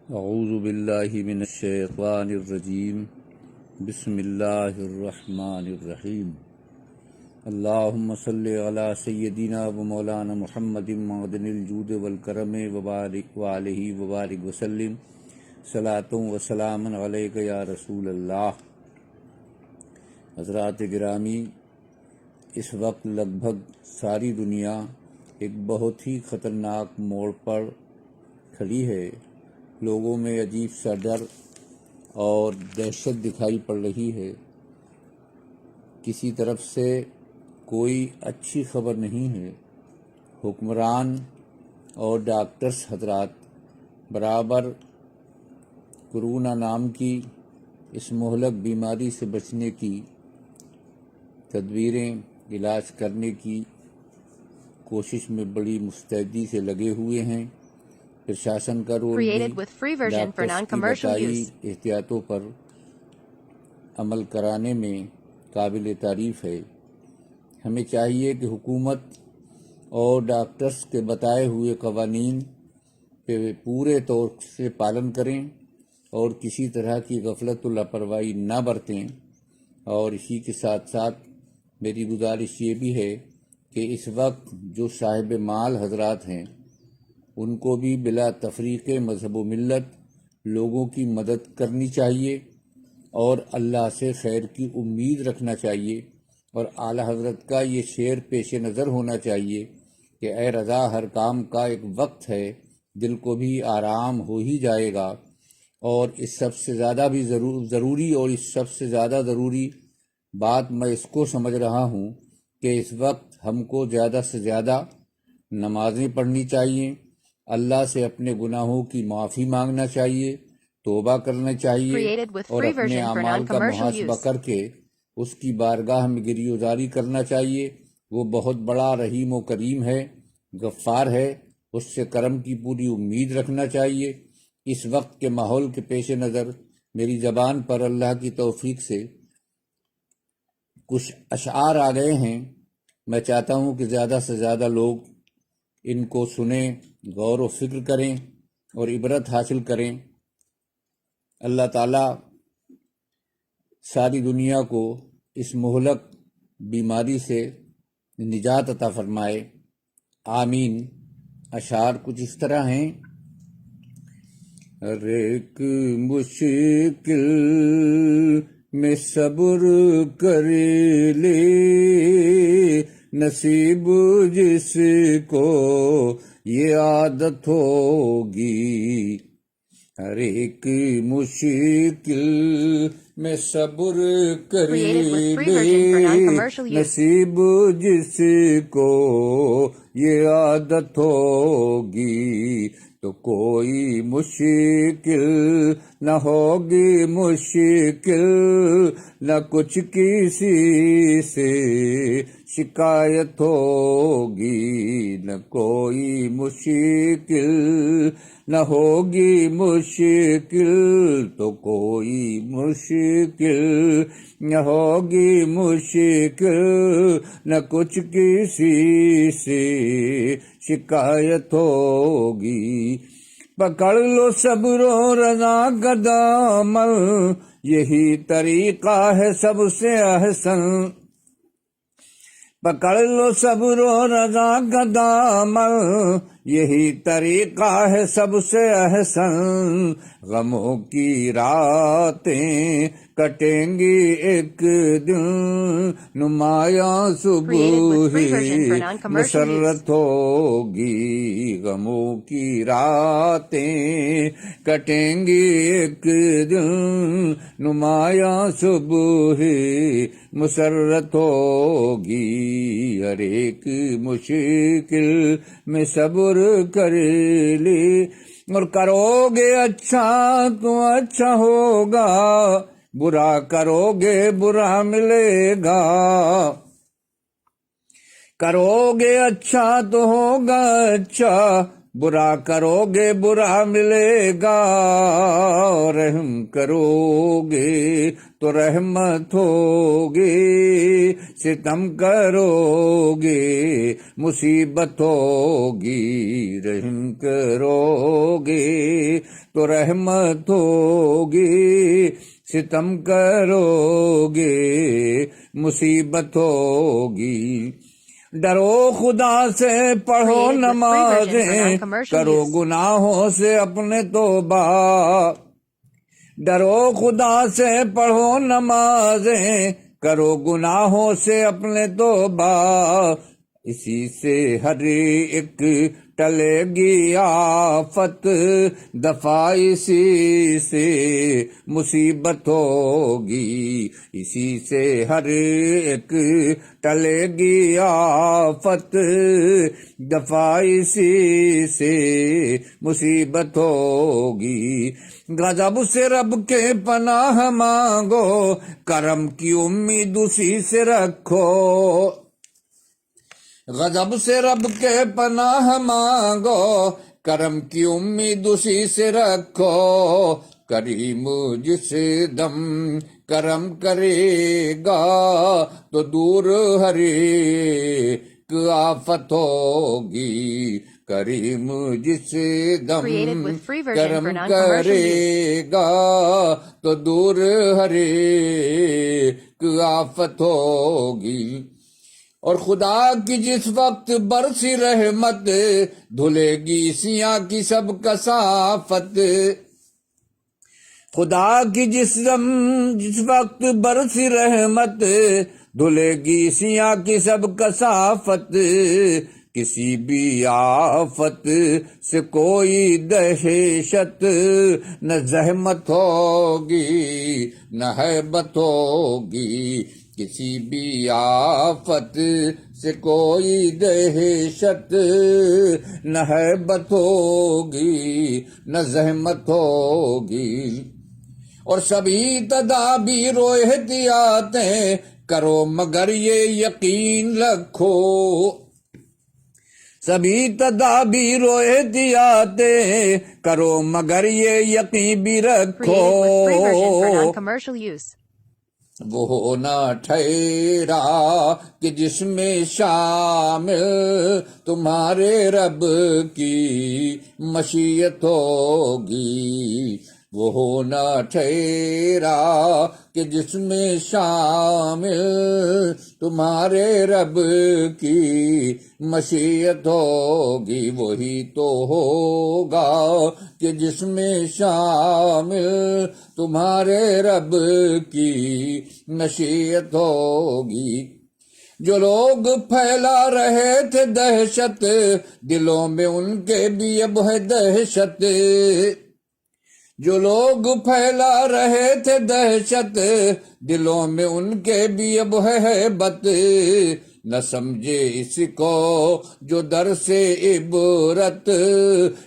اعوذ باللہ من الشیطان الرجیم بسم اللہ الرحمن الرحیم اللہم صلی علی سیدنا و مولانا محمد معدن الجود والکرم وبارک وعلیہ وبارک وسلم صلاۃ و سلام علیک یا رسول اللہ۔ حضرات گرامی، اس وقت لگ بھگ ساری دنیا ایک بہت ہی خطرناک موڑ پر کھڑی ہے۔ لوگوں میں عجیب سا ڈر اور دہشت دکھائی پڑ رہی ہے۔ کسی طرف سے کوئی اچھی خبر نہیں ہے۔ حکمران اور ڈاکٹرز حضرات برابر کرونا نام کی اس مہلک بیماری سے بچنے کی تدبیریں، علاج کرنے کی کوشش میں بڑی مستعدی سے لگے ہوئے ہیں۔ پرشاسن کا رول بھی ڈاکٹرز کی بتائی احتیاطوں پر عمل کرانے میں قابل تعریف ہے۔ ہمیں چاہیے کہ حکومت اور ڈاکٹرز کے بتائے ہوئے قوانین پہ پورے طور سے پالن کریں اور کسی طرح کی غفلت و لاپرواہی نہ برتیں۔ اور اسی کے ساتھ ساتھ میری گزارش یہ بھی ہے کہ اس وقت جو صاحب مال حضرات ہیں ان کو بھی بلا تفریق مذہب و ملت لوگوں کی مدد کرنی چاہیے اور اللہ سے خیر کی امید رکھنا چاہیے، اور اعلی حضرت کا یہ شعر پیش نظر ہونا چاہیے کہ اے رضا، ہر کام کا ایک وقت ہے، دل کو بھی آرام ہو ہی جائے گا۔ اور اس سب سے زیادہ بھی ضروری اور اس سب سے زیادہ ضروری بات میں اس کو سمجھ رہا ہوں کہ اس وقت ہم کو زیادہ سے زیادہ نمازیں پڑھنی چاہیے، اللہ سے اپنے گناہوں کی معافی مانگنا چاہیے، توبہ کرنا چاہیے اور اپنے اعمال کا محاسبہ کر کے اس کی بارگاہ میں گریزاری کرنا چاہیے۔ وہ بہت بڑا رحیم و کریم ہے، غفار ہے، اس سے کرم کی پوری امید رکھنا چاہیے۔ اس وقت کے ماحول کے پیش نظر میری زبان پر اللہ کی توفیق سے کچھ اشعار آ گئے ہیں۔ میں چاہتا ہوں کہ زیادہ سے زیادہ لوگ ان کو سنیں، غور و فکر کریں اور عبرت حاصل کریں۔ اللہ تعالیٰ ساری دنیا کو اس مہلک بیماری سے نجات عطا فرمائے، آمین۔ اشعار کچھ اس طرح ہیں۔ ہر ایک مشکل میں صبر کر لے، نصیب جس کو یہ عادت ہوگی۔ ہر ایک مشکل میں صبر کر لے، نصیب جس کو یہ عادت ہوگی، تو کوئی مشکل نہ ہوگی مشکل، نہ کچھ کسی سے شکایت ہوگی، نہ کوئی مشکل نہ ہوگی مشکل، تو کوئی مشکل نہ ہوگی مشکل، نہ کچھ کسی سے شکایت ہوگی۔ پکڑ لو صبر و رضا کا دامن، یہی طریقہ ہے سب سے احسن۔ پکڑ لو صبر و رضا کا دامن، یہی طریقہ ہے سب سے احسن۔ غموں کی راتیں کٹیں گی ایک دن، نمایاں صبح ہی مسرت ہوگی۔ غموں کی راتیں کٹیں گی ایک دن، نمایاں صبح ہی مسرت ہوگی۔ ہر ایک مشکل میں صبر کر لے، اور کرو گے اچھا تو اچھا ہوگا، برا کرو گے برا ملے گا۔ کرو گے اچھا تو ہوگا اچھا، برا کرو گے برا ملے گا۔ رحم کرو گے تو رحمت ہوگی، ستم کرو گے مصیبت ہوگی، رحم کرو گے تو رحمت ہوگی، ستم کرو گے مصیبت ہوگی۔ ڈرو خدا سے پڑھو نمازیں، کرو گناہوں سے اپنے توبہ، ڈرو خدا سے پڑھو نمازیں، کرو گناہوں سے اپنے توبہ، اسی سے ہر ایک ٹلے گی آفت، دفاع اسی سے مصیبت ہوگی، اسی سے ہر ایک ٹلے گی آفت، دفاع اسی سے مصیبت ہوگی۔ غضب سے رب کے پناہ مانگو، کرم کی امید اسی سے رکھو، غضب سے رب کے پناہ مانگو، کرم کی امید اسی سے رکھو، کریم جس دم کرم کرے گا تو دور ہر ایک آفت ہوگی، کریم جس دم کرم کرے گا تو دور ہر ایک آفت ہوگی۔ اور خدا کی جس وقت برسی رحمت، دھلے گی سیاہ کی سب کثافت، خدا کی جس وقت برسی رحمت، دھلے گی سیاہ کی سب کثافت، کسی بھی آفت سے کوئی دہشت نہ زحمت ہوگی نہ ہیبت ہوگی، کسی بھی آفت سے کوئی دہشت نہ ہیبت ہوگی نہ زحمت ہوگی۔ اور سبھی تدابیر و احتیاطیں کرو مگر یہ یقین رکھو، سبھی تدابیر و احتیاطیں کرو مگر یہ یقین بھی رکھو، وہ نہ ٹھہرا کہ جس میں شامل تمہارے رب کی مشیت ہوگی، وہ نہ ٹھہرا کہ جس میں شامل تمہارے رب کی مشیت ہوگی، وہی تو ہوگا کہ جس میں شامل تمہارے رب کی مشیت ہوگی۔ جو لوگ پھیلا رہے تھے دہشت، دلوں میں ان کے بھی اب ہے دہشت، جو لوگ پھیلا رہے تھے دہشت، دلوں میں ان کے بھی اب ہے ہیبت، نہ سمجھے اس کو جو در سے عبرت،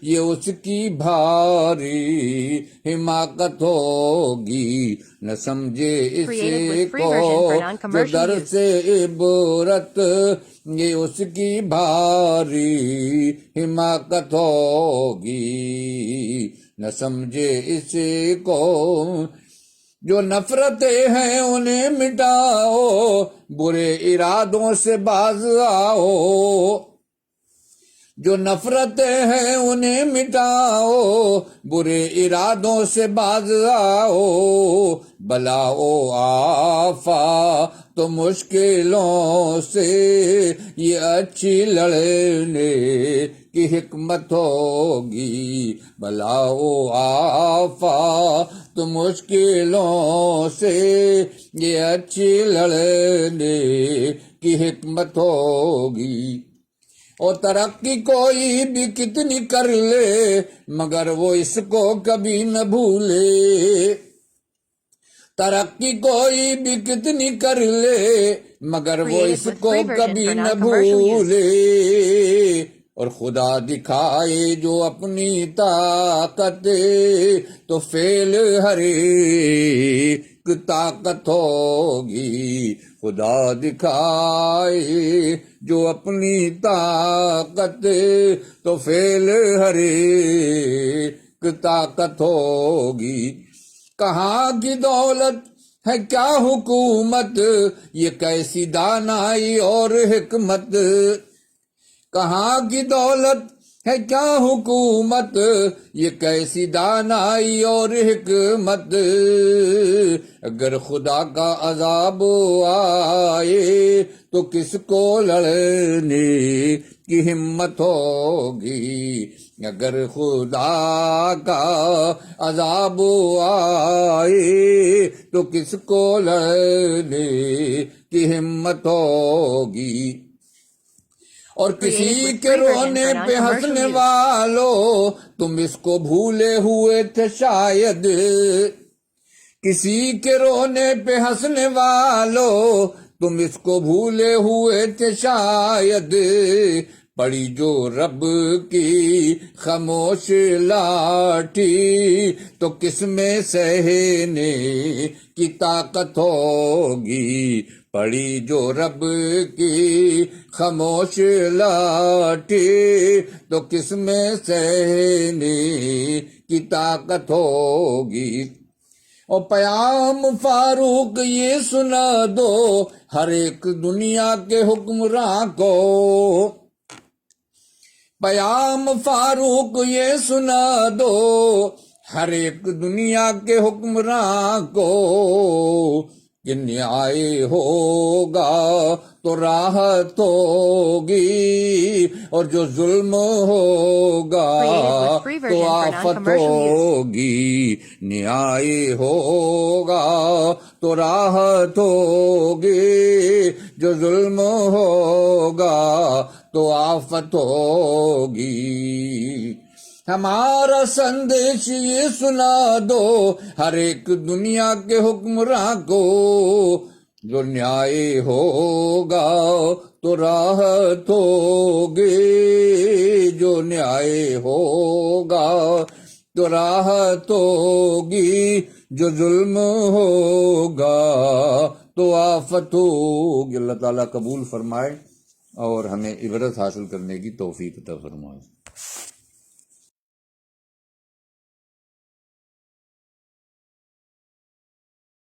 یہ اس کی بھاری حماقت ہوگی، نہ سمجھے اس کو جو در سے عبرت، یہ اس کی بھاری حماقت ہوگی، نہ سمجھے اس کو جو نفرتیں ہیں انہیں مٹاؤ، برے ارادوں سے باز آؤ، جو نفرتیں ہیں انہیں مٹاؤ، برے ارادوں سے باز آؤ، بلا و آفات تو مشکلوں سے یہ اچھی لڑنے کی حکمت ہوگی، بلا و آفات تو مشکلوں سے یہ اچھی لڑنے کی حکمت ہوگی۔ اور ترقی کوئی بھی کتنی کر لے مگر وہ اس کو کبھی نہ بھولے، ترقی کوئی بھی کتنی کر لے مگر وہ اس کو کبھی نہ بھولے، اور خدا دکھائے جو اپنی طاقت تو فعل ہر ایک طاقت ہوگی، خدا دکھائے جو اپنی طاقت تو فعل ہر ایک طاقت ہوگی۔ کہاں کی دولت ہے کیا حکومت، یہ کیسی دانائی اور حکمت، کہاں کی دولت ہے کیا حکومت، یہ کیسی دانائی اور حکمت، اگر خدا کا عذاب آئے تو کس کو لڑنے کی ہمت ہوگی، اگر خدا کا عذاب آئے تو کس کو لڑنے کی ہمت ہوگی، اور کسی کے رونے پہ ہنسنے والوں تم اس کو بھولے ہوئے تھے شاید، کسی کے رونے پہ ہنسنے والوں تم اس کو بھولے ہوئے تھے شاید، پڑی جو رب کی خاموش لاٹھی تو کس میں سہنے کی طاقت ہوگی، پڑی جو رب کی خاموش لاٹھی تو کس میں سہنے کی طاقت ہوگی، اور پیام فاروق یہ سنا دو ہر ایک دنیا کے حکمراں کو، پیام فاروق یہ سنا دو ہر ایک دنیا کے حکمراں کو، کہ نیائے ہوگا تو راحت ہوگی، اور جو ظلم ہوگا تو آفت ہوگی، نیائے ہوگا تو راحت ہوگی، جو ظلم ہوگا تو آفت ہوگی، ہمارا سندیش یہ سنا دو ہر ایک دنیا کے حکمراں کو، جو نیائے ہوگا تو راحت ہوگی، جو نیائے ہوگا تو راحت ہوگی، جو ظلم ہوگا تو آفت ہوگی۔ اللہ تعالیٰ قبول فرمائے اور ہمیں عبرت حاصل کرنے کی توفیق عطا فرمائے۔